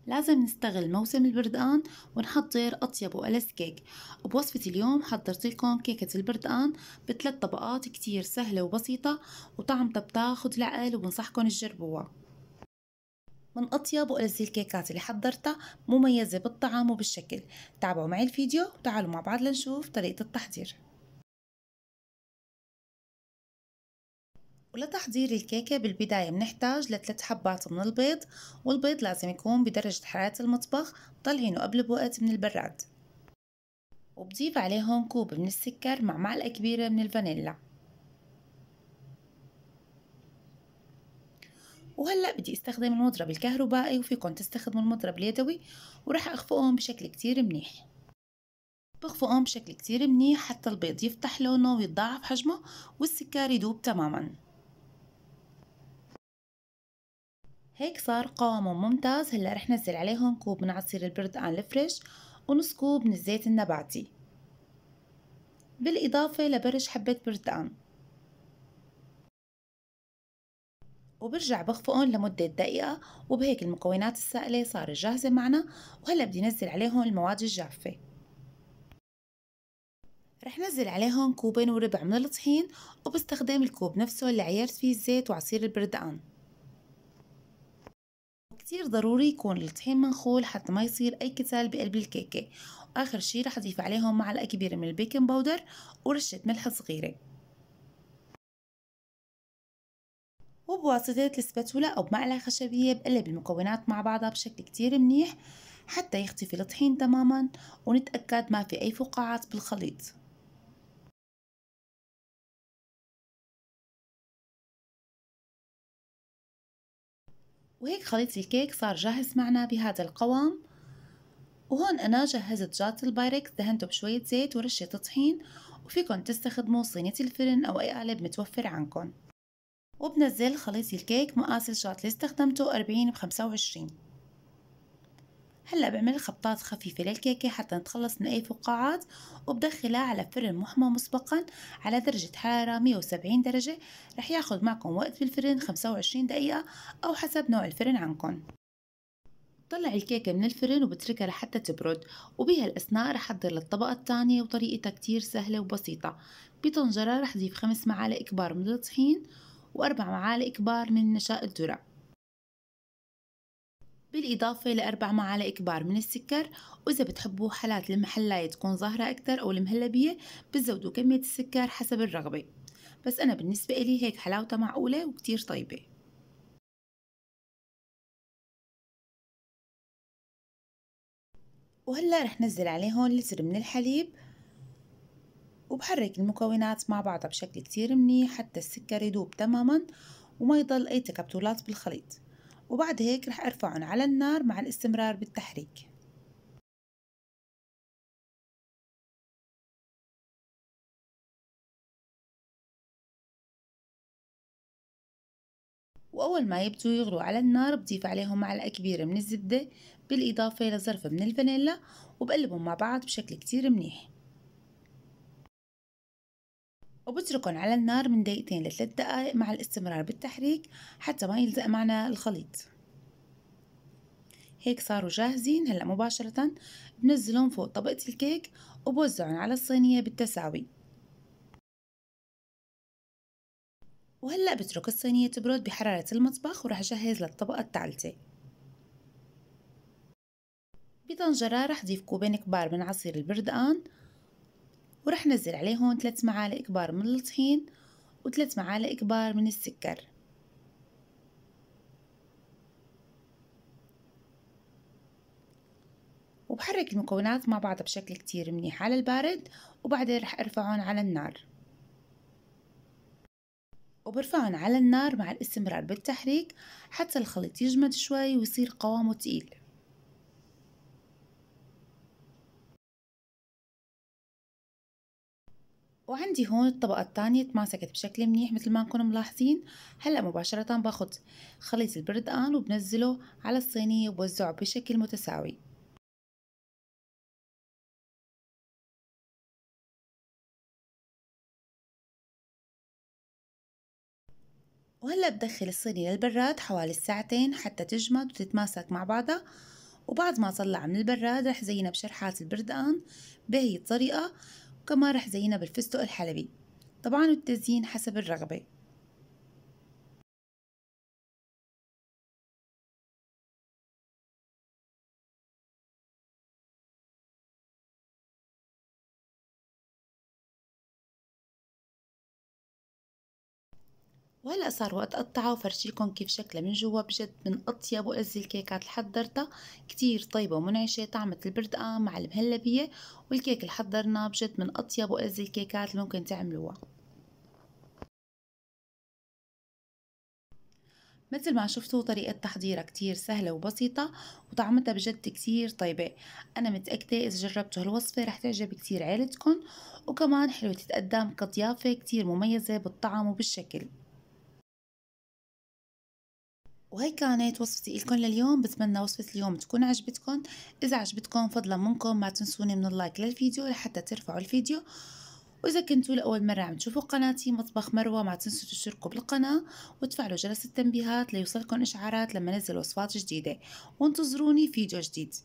لازم نستغل موسم البردقان ونحضر أطيب وألذ كيك. بوصفة اليوم حضرت لكم كيكة البردقان بثلاث طبقات كتير سهلة وبسيطة وطعمتها بتاخد العقل، وبنصحكم تجربوها. من أطيب وألذ الكيكات اللي حضرتها، مميزة بالطعم وبالشكل. تابعوا معي الفيديو وتعالوا مع بعض لنشوف طريقة التحضير. ولتحضير الكيكة بالبداية بنحتاج لثلاث حبات من البيض، والبيض لازم يكون بدرجة حرارة المطبخ، طلعينه قبل بوقت من البراد. وبضيف عليهم كوب من السكر مع معلقة كبيرة من الفانيلا. وهلأ بدي استخدم المضرب الكهربائي، وفيكن تستخدموا المضرب اليدوي، وراح اخفقهم بشكل كتير منيح. بخفقهم بشكل كتير منيح حتى البيض يفتح لونه ويتضاعف حجمه والسكر يدوب تماما. هيك صار قوامه ممتاز. هلا رح نزل عليهم كوب من عصير البردقان الفريش ونص كوب من الزيت النباتي، بالإضافة لبرش حبة بردقان. وبرجع بخفقهم لمدة دقيقة. وبهيك المكونات السائلة صارت جاهزة معنا. وهلا بدي نزل عليهم المواد الجافة. رح نزل عليهم كوبين وربع من الطحين، وبستخدم الكوب نفسه اللي عيرت فيه الزيت وعصير البردقان. كتير ضروري يكون الطحين منخول حتى ما يصير أي كتل بقلب الكيكة. وآخر شي رح أضيف عليهم معلقة كبيرة من البيكنج باودر ورشة ملح صغيرة. وبواسطة السباتولا أو بمعلقة خشبية بقلب المكونات مع بعضها بشكل كتير منيح حتى يختفي الطحين تماما، ونتأكد ما في أي فقاعات بالخليط. وهيك خليط الكيك صار جاهز معنا بهذا القوام. وهون أنا جهزت جات البايركس، دهنته بشوية زيت ورشة طحين. وفيكن تستخدموا صينية الفرن أو أي قالب متوفر عندكن. وبنزل خليط الكيك مقاس الجات اللي استخدمته 40 ب25. هلأ بعمل خبطات خفيفة للكيكة حتى نتخلص من أي فقاعات، وبدخلها على فرن محمى مسبقا على درجة حرارة 170 درجة. رح ياخد معكم وقت بالفرن 25 دقيقة أو حسب نوع الفرن عندكم. طلع الكيكة من الفرن وبتركها لحتى تبرد. وبهالأثناء رح أحضر للطبقة الثانية، وطريقتها كتير سهلة وبسيطة. بطنجرة رح أضيف 5 معالق كبار من الطحين و4 معالق كبار من نشاء الذرة، بالإضافة ل4 معالق كبار من السكر. وإذا بتحبوا حالات المحلاية تكون ظاهرة أكتر أو المهلبية بتزودوا كمية السكر حسب الرغبة، بس أنا بالنسبة إلي هيك حلاوتها معقولة وكتير طيبة. وهلأ رح نزل عليهم لتر من الحليب، وبحرك المكونات مع بعضها بشكل كتير منيح حتى السكر يدوب تماما وما يضل أي تكتلات بالخليط. وبعد هيك رح أرفعهم على النار مع الاستمرار بالتحريك. وأول ما يبدوا يغلوا على النار بضيف عليهم معلقة كبيرة من الزبدة بالإضافة لظرف من الفانيلا، وبقلبهم مع بعض بشكل كتير منيح. وبتركن على النار من دقيقتين ل3 دقائق مع الاستمرار بالتحريك حتى ما يلزق معنا الخليط. هيك صاروا جاهزين. هلأ مباشرة بنزلهم فوق طبقة الكيك وبوزعهم على الصينية بالتساوي. وهلأ بترك الصينية تبرد بحرارة المطبخ، ورح أجهز للطبقة الثالثة. بطنجرة رح ضيف كوبين كبار من عصير البردقان، ورح نزل عليهم 3 معالق كبار من الطحين و3 معالق كبار من السكر. وبحرك المكونات مع بعضها بشكل كتير منيح على البارد، وبعدين رح ارفعهم على النار. وبرفعهم على النار مع الاستمرار بالتحريك حتى الخليط يجمد شوي ويصير قوامه تقيل. وعندي هون الطبقة الثانية تماسكت بشكل منيح مثل ما نكون ملاحظين. هلأ مباشرة باخد خليط البردقان وبنزله على الصينية وبوزعه بشكل متساوي. وهلأ بدخل الصينية للبراد حوالي ساعتين حتى تجمد وتتماسك مع بعضها. وبعد ما طلع من البراد رح زينها بشرحات البردقان بهي الطريقة، وكمان رح زينها بالفستق الحلبي. طبعا التزيين حسب الرغبة. وهلأ صار وقت أقطعها وفرجيكم كيف شكلها من جوا. بجد من أطيب وألذ الكيكات اللي حضرتها، كتير طيبة ومنعشة، طعمة البردقان مع المهلبية والكيك اللي حضرناه بجد من أطيب وألذ الكيكات اللي ممكن تعملوها. مثل ما شفتوا طريقة تحضيرها كتير سهلة وبسيطة، وطعمتها بجد كتير طيبة. أنا متأكدة إذا جربتوا هالوصفة رح تعجب كتير عيلتكن، وكمان حلوة تتقدم كضيافة كتير مميزة بالطعم وبالشكل. وهي كانت وصفتي لكم لليوم. بتمنى وصفة اليوم تكون عجبتكم. إذا عجبتكم فضلا منكم ما تنسوني من اللايك للفيديو لحتى ترفعوا الفيديو. وإذا كنتوا لأول مرة عم تشوفوا قناتي مطبخ مروة ما تنسوا تشتركوا بالقناة وتفعلوا جرس التنبيهات ليوصلكم إشعارات لما نزل وصفات جديدة، وانتظروني فيديو جديد.